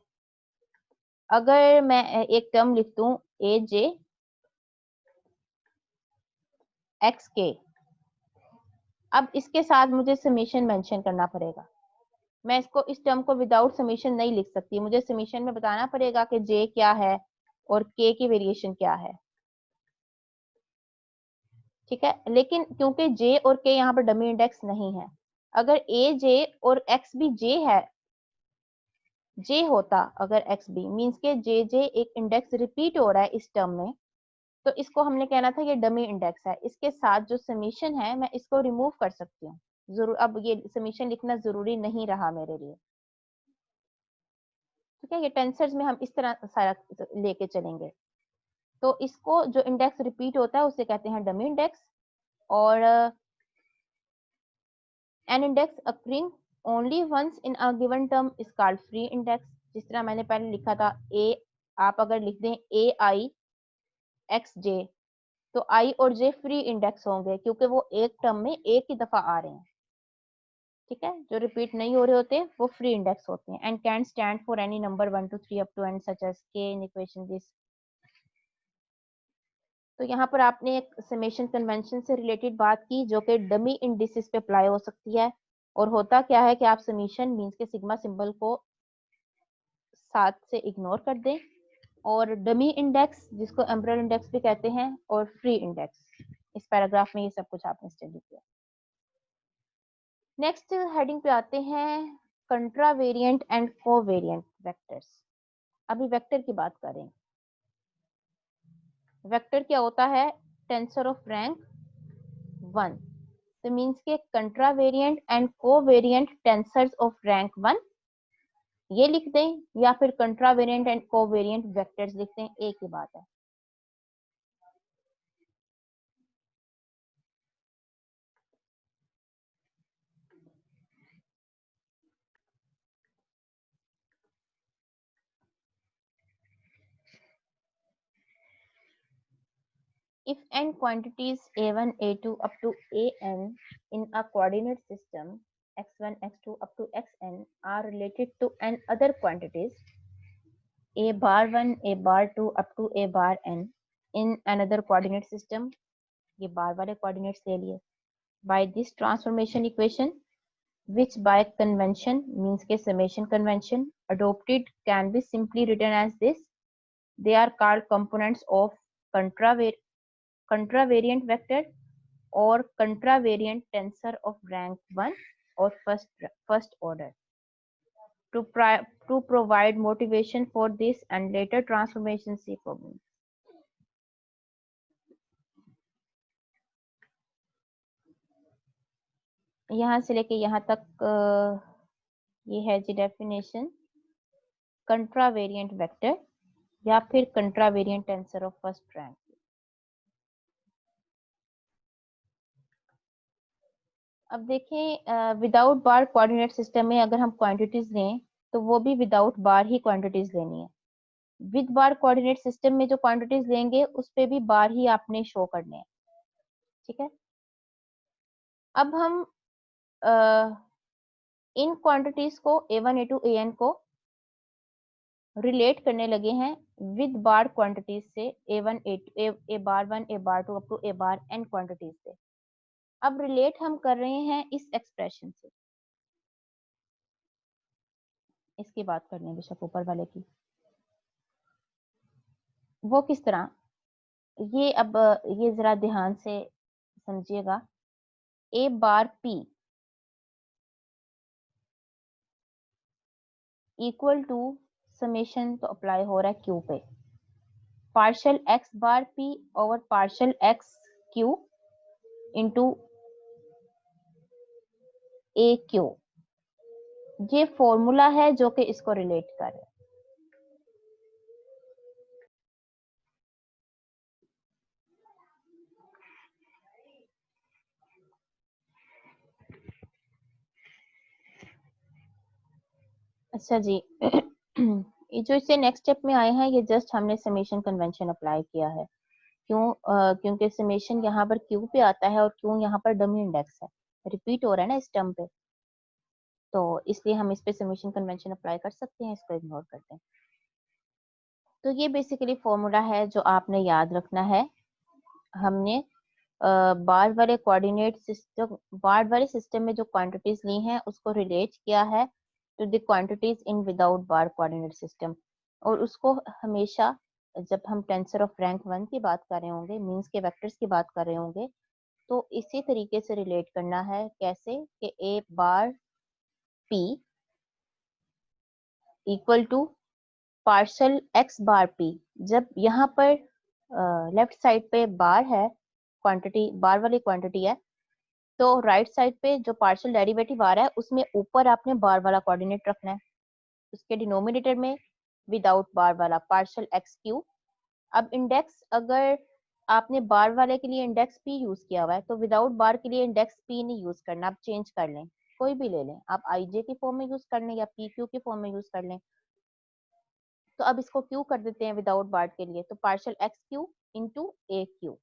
A: अगर मैं एक टर्म लिख दूं AJ XK, अब इसके साथ मुझे समेशन मेंशन करना पड़ेगा। मैं इसको इस टर्म को विदाउट समीशन नहीं लिख सकती, मुझे समीशन में बताना पड़ेगा कि जे क्या है और के की वेरिएशन क्या है। ठीक है, लेकिन क्योंकि जे और के यहाँ पर डमी इंडेक्स नहीं है, अगर ए जे और एक्स भी जे है, जे होता अगर एक्स बी, मीन्स के जे जे एक इंडेक्स रिपीट हो रहा है इस टर्म में, तो इसको हमने कहना था ये डमी इंडेक्स है। इसके साथ जो समीशन है मैं इसको रिमूव कर सकती हूँ, जरूर अब ये समीशन लिखना जरूरी नहीं रहा मेरे लिए। ठीक है, ये टेंसर्स में हम इस तरह सारा लेके चलेंगे। तो इसको जो इंडेक्स रिपीट होता है उसे कहते हैं डमी इंडेक्स, और an index occurring only once in a given term is called free index. जिस तरह मैंने पहले लिखा था ए, आप अगर लिख दें ए आई एक्स जे, तो आई और जे फ्री इंडेक्स होंगे क्योंकि वो एक टर्म में एक ही दफा आ रहे हैं। ठीक है, जो रिपीट नहीं हो रहे होते वो फ्री इंडेक्स होते हैं। And can stand for any number 1 to 3 up to n such as k in equation this. तो यहाँ पर आपने एक समेशन कन्वेंशन से रिलेटेड बात की जो कि डमी इंडिसेस पे अप्लाई हो सकती है। और होता क्या है कि आप समीशन मींस के सिग्मा सिंबल को साथ से इग्नोर कर दें, और डमी इंडेक्स जिसको एम्परर इंडेक्स भी कहते हैं और फ्री इंडेक्स, इस पैराग्राफ में ये सब कुछ आपने स्टडी किया। नेक्स्ट हेडिंग पे आते हैं कंट्रावेरिएंट एंड कोवेरिएंट वेक्टर्स। अभी वेक्टर की बात करें। वेक्टर क्या होता है? Tensor of rank 1। तो मींस के contravariant and covariant tensors of rank 1 ये लिख दें, या फिर कंट्रावेरिएंट एंड कोवेरिएंट वेक्टर्स लिख दें, एक ही बात है। If n quantities a1, a2 up to an in a coordinate system x1, x2 up to xn are related to n other quantities a bar 1, a bar 2 up to a bar n in another coordinate system, ये बार वाले coordinates ले लिए, by this transformation equation which by convention means के summation convention adopted can be simply written as this, they are called components of contravariant vector or contravariant tensor of rank 1 or first order. To provide motivation for this and later transformation C problem. यहाँ से लेके यहाँ तक ये है जी definition कंट्रावेरिएंट vector या फिर कंट्रावेरिएंट tensor of first rank. अब देखें विदाउट बार कोऑर्डिनेट सिस्टम में अगर हम क्वांटिटीज लें तो वो भी विदाउट बार ही क्वांटिटीज लेनी है। विद बार कोऑर्डिनेट सिस्टम में जो क्वांटिटीज लेंगे उस पे भी बार ही आपने शो करने हैं। ठीक है, अब हम इन क्वांटिटीज को a1 a2 an को रिलेट करने लगे हैं विद बार क्वांटिटीज से a1 a2 a bar 1 a bar 2 up to a bar n quantities से। अब रिलेट हम कर रहे हैं इस एक्सप्रेशन से, इसकी बात करनी है बेशक ऊपर वाले की। वो किस तरह, ये अब ये जरा ध्यान से समझिएगा। A bar P equal to summation तो अप्लाई हो रहा है क्यू पे, partial x bar p over partial x q into a q, ये फॉर्मूला है जो कि इसको रिलेट कर रहा है। अच्छा जी ये जो इससे नेक्स्ट स्टेप में आए हैं ये जस्ट हमने समेशन कन्वेंशन अप्लाई किया है। क्यों? क्योंकि समेशन यहाँ पर क्यू पे आता है और क्यू यहाँ पर डमी इंडेक्स है, रिपीट हो रहा है ना इस टर्म पे, तो इसलिए हम इस पे समेशन कन्वेंशन अप्लाई कर सकते हैं, इसको इग्नोर करते हैं। तो ये बेसिकली फॉर्मूला है जो आपने याद रखना है। हमने बार वाले कोऑर्डिनेट सिस्टम, बार वाले सिस्टम में जो क्वांटिटीज ली हैं उसको रिलेट किया है to the quantities in without bar coordinate system। और उसको हमेशा जब हम टेंसर ऑफ रैंक 1 की बात कर रहे होंगे, मीन्स के वेक्टर्स की बात कर रहे होंगे, तो इसी तरीके से रिलेट करना है। कैसे कि A bar P equal to partial x bar p. जब यहाँ पर लेफ्ट साइड पे बार है, क्वांटिटी बार वाली क्वांटिटी है, तो राइट साइड पे जो पार्शियल डेरिवेटिव आ रहा है उसमें ऊपर आपने बार वाला कोऑर्डिनेट रखना है, उसके डिनोमिनेटर में विदाउट बार वाला पार्शियल एक्स क्यू। अब इंडेक्स अगर आपने बार वाले के लिए इंडेक्स पी यूज किया हुआ है तो विदाउट बार के लिए इंडेक्स पी नहीं यूज करना, आप चेंज कर लें, कोई भी ले लें, आप आई जे की फॉर्म में यूज कर लें या पी क्यू की फॉर्म में यूज कर लें। तो अब इसको क्यू कर देते हैं विदाउट बार के लिए, तो partial x q into a Q.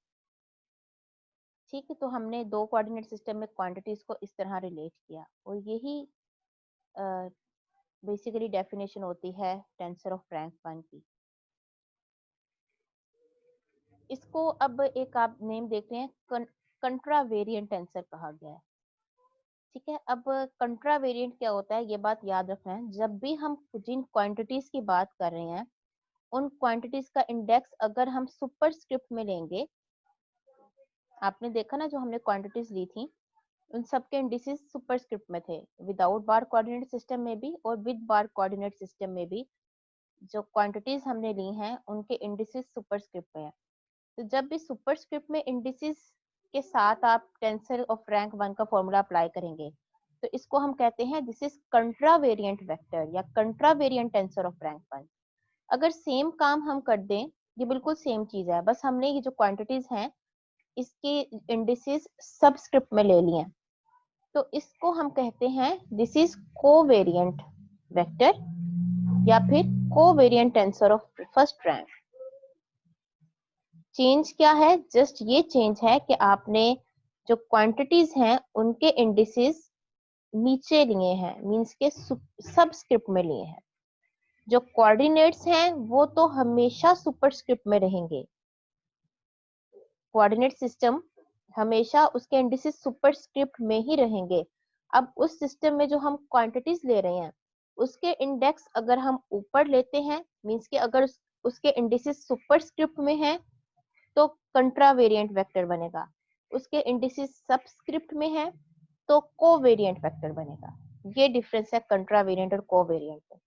A: ठीक है, तो हमने दो कोऑर्डिनेट सिस्टम में क्वांटिटीज को इस तरह रिलेट किया, और यही बेसिकली डेफिनेशन होती है टेंसर ऑफ रैंक 1 की। इसको अब एक आप नेम देख रहे हैं, कंट्रावेरिएंट टेंसर कहा गया है। ठीक है, अब कंट्रावेरिएंट क्या होता है ये बात याद रखना है। जब भी हम जिन क्वांटिटीज की बात कर रहे हैं उन क्वांटिटीज का इंडेक्स अगर हम सुपरस्क्रिप्ट में लेंगे, आपने देखा ना जो हमने क्वांटिटीज ली थी उन सबके इंडिसेस सुपरस्क्रिप्ट में थे, विदाउट बार कोऑर्डिनेट सिस्टम में भी और विद बार कोऑर्डिनेट सिस्टम में भी जो क्वांटिटीज हमने ली हैं उनके इंडिसेस सुपरस्क्रिप्ट में है। तो जब भी सुपरस्क्रिप्ट में इंडिसेस के साथ आप टेंसर ऑफ रैंक 1 का फॉर्मूला अप्लाई करेंगे तो इसको हम कहते हैं दिस इज कंट्रावेरिएंट वेक्टर या कंट्रावेरिएंट टेंसर ऑफ रैंक 1। अगर सेम काम हम कर दें, ये बिल्कुल सेम चीज है, बस हमने ये जो क्वांटिटीज हैं इसके इंडिसेस सबस्क्रिप्ट में ले लिए हैं, तो इसको हम कहते हैं दिस इज कोवेरिएंट वेक्टर या फिर covariant tensor of first rank. Change क्या है, जस्ट ये चेंज है कि आपने जो क्वांटिटीज हैं उनके इंडिसेस नीचे लिए हैं, मींस के सबस्क्रिप्ट में लिए हैं। जो कोऑर्डिनेट्स हैं वो तो हमेशा सुपरस्क्रिप्ट में रहेंगे, कोऑर्डिनेट सिस्टम हमेशा उसके इंडिसेस सुपरस्क्रिप्ट में ही रहेंगे। अब उस सिस्टम में जो हम क्वांटिटीज ले रहे हैं उसके इंडेक्स अगर हम ऊपर लेते हैं, मींस के अगर उसके इंडिसेस सुपरस्क्रिप्ट में हैं तो कंट्रावेरिएंट वेक्टर बनेगा, उसके इंडिसेस सबस्क्रिप्ट में है तो कोवेरिएंट वेक्टर बनेगा। ये डिफरेंस है कंट्रावेरिएंट और कोवेरिएंट में।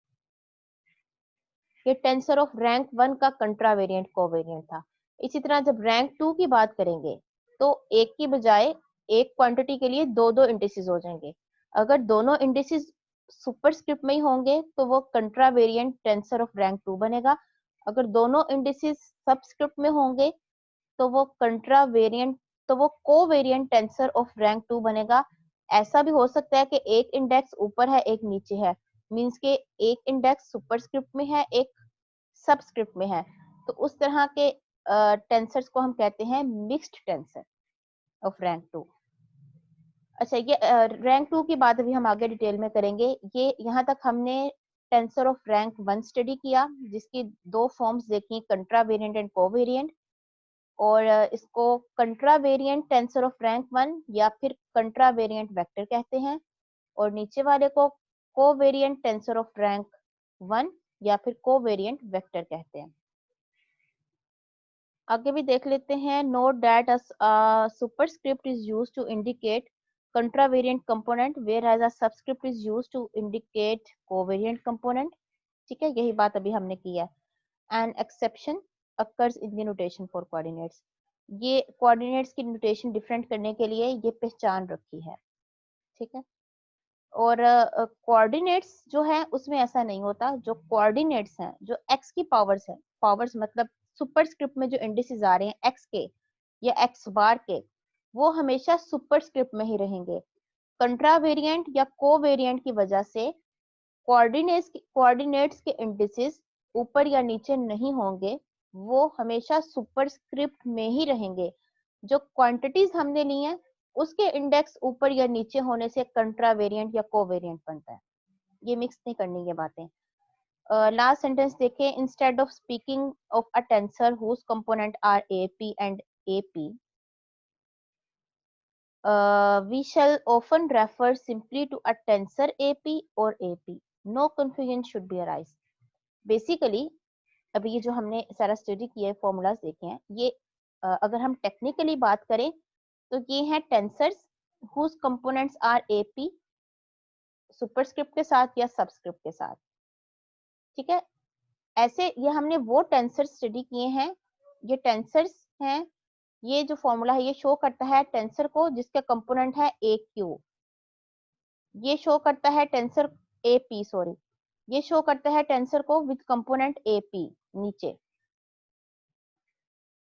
A: ये टेंसर ऑफ रैंक 1 का कंट्रावेरिएंट कोवेरिएंट था। इसी तरह जब रैंक 2 की बात करेंगे तो एक की बजाय एक क्वांटिटी के लिए दो दो इंडिसेस हो जाएंगे। अगर दोनों इंडिसेस सुपरस्क्रिप्ट में ही होंगे तो वो कंट्रावेरिएंट टेंसर ऑफ रैंक 2 बनेगा। अगर दोनों इंडिसेस सबस्क्रिप्ट में होंगे तो वो कोवेरिएंट टेंसर ऑफ रैंक 2 बनेगा। ऐसा भी हो सकता है कि एक इंडेक्स ऊपर है एक नीचे है, मींस के एक इंडेक्स सुपरस्क्रिप्ट में है एक सबस्क्रिप्ट में है, तो उस तरह के टेंसर्स को हम कहते हैं मिक्स्ड टेंसर ऑफ रैंक 2। अच्छा, ये रैंक 2 की बात अभी हम आगे डिटेल में करेंगे। ये यहाँ तक हमने टेंसर ऑफ रैंक 1 स्टडी किया जिसकी दो फॉर्म्स देखी, कंट्रावेरिएंट एंड कोवेरिएंट, और इसको कंट्रावेरिएंट टेंसर ऑफ रैंक 1 या फिर कंट्रावेरिएंट वेक्टर कहते हैं, और नीचे वाले को कोवेरिएंट टेंसर ऑफ रैंक 1 या फिर कोवेरिएंट वेक्टर कहते हैं। आगे भी देख लेते हैं। Note that a superscript is used to indicate contravariant component whereas a subscript is used to indicate covariant component। ठीक है, यही बात अभी हमने की है। An exception occurs in the notation for coordinates। ये coordinates की notation डिफरेंट करने के लिए ये पहचान रखी है। ठीक है, और कोऑर्डिनेट्स जो है उसमें ऐसा नहीं होता। जो कोऑर्डिनेट्स हैं जो x की पावर्स है, पावर्स मतलब सुपरस्क्रिप्ट में जो इंडिसेस आ रहे हैं x के या x बार के, वो हमेशा सुपरस्क्रिप्ट में ही रहेंगे। कंट्रावेरिएंट या कोवेरिएंट की वजह से कोऑर्डिनेट्स के इंडिसेस ऊपर या नीचे नहीं होंगे, वो हमेशा सुपरस्क्रिप्ट में ही रहेंगे। जो क्वांटिटीज हमने ली हैं उसके इंडेक्स ऊपर या नीचे होने से कंट्रावेरिएंट या कोवेरिएंट बनता है। ये मिक्स नहीं करनी ये बातें। लास्ट सेंटेंस देखें, instead of speaking of a tensor whose component are AP and AP, we shall often refer simply to a tensor AP or AP। No confusion should be arise. Basically अभी ये जो हमने सारा study किया है, formulas देखे हैं, ये अगर हम टेक्निकली बात करें तो ये हैं tensors whose components are AP, superscript के साथ या सबस्क्रिप्ट के साथ। ठीक है, ऐसे ये हमने वो टेंसर स्टडी किए हैं, ये टेंसर्स हैं। ये जो फॉर्मूला है ये शो करता है टेंसर को जिसका कंपोनेंट है ए क्यू, ये शो करता है टेंसर ए पी, सॉरी, ये शो करता है टेंसर को विद कंपोनेंट ए पी नीचे।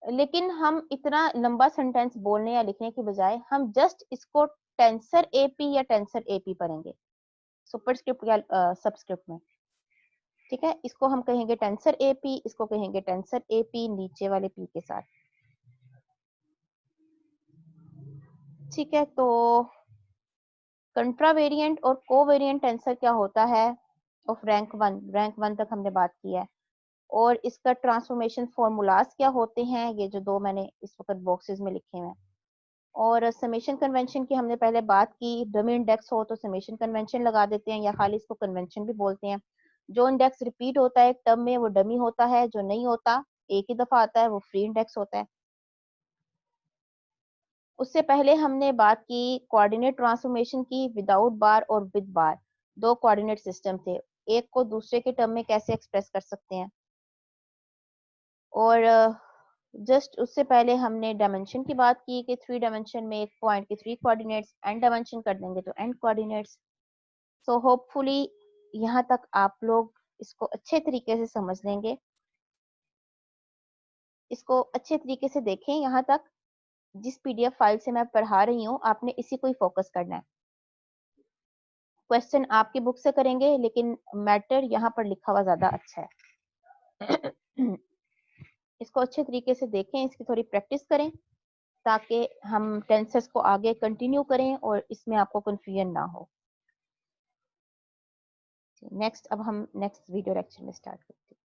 A: लेकिन हम इतना लंबा सेंटेंस बोलने या लिखने की बजाय हम जस्ट इसको टेंसर एपी या टेंसर एपी पढ़ेंगे सुपरस्क्रिप्ट या सबस्क्रिप्ट में। ठीक है, इसको हम कहेंगे टेंसर एपी, इसको कहेंगे टेंसर एपी नीचे वाले पी के साथ। ठीक है, तो कंट्रावेरिएंट और कोवेरिएंट टेंसर क्या होता है ऑफ रैंक वन तक हमने बात की है। और इसका ट्रांसफॉर्मेशन फॉर्मूलाज क्या होते हैं, ये जो दो मैंने इस वक्त बॉक्सेस में लिखे हुए हैं। और समेशन कन्वेंशन की हमने पहले बात की, डमी इंडेक्स हो तो समेशन कन्वेंशन लगा देते हैं या खाली इसको कन्वेंशन भी बोलते हैं। जो इंडेक्स रिपीट होता है एक टर्म में वो डमी होता है, जो नहीं होता एक ही दफा आता है वो फ्री इंडेक्स होता है। उससे पहले हमने बात की कोऑर्डिनेट ट्रांसफॉर्मेशन की, विदाउट बार और विद बार। दो कोऑर्डिनेट सिस्टम थे, एक को दूसरे के टर्म में कैसे एक्सप्रेस कर सकते हैं। और जस्ट उससे पहले हमने डायमेंशन की बात की कि 3 डायमेंशन में एक पॉइंट के 3 कोऑर्डिनेट्स, एंड डायमेंशन कर देंगे तो एंड कोऑर्डिनेट्स। सो होपफुली यहाँ तक आप लोग इसको अच्छे तरीके से समझ लेंगे। इसको अच्छे तरीके से देखें, यहाँ तक जिस पीडीएफ फाइल से मैं पढ़ा रही हूँ आपने इसी को ही फोकस करना है। क्वेश्चन आपकी बुक से करेंगे लेकिन मैटर यहाँ पर लिखा हुआ ज्यादा अच्छा है। इसको अच्छे तरीके से देखें, इसकी थोड़ी प्रैक्टिस करें ताकि हम टेंसेस को आगे कंटिन्यू करें और इसमें आपको कंफ्यूजन ना हो। नेक्स्ट, अब हम नेक्स्ट वीडियो लेक्चर में स्टार्ट करते हैं।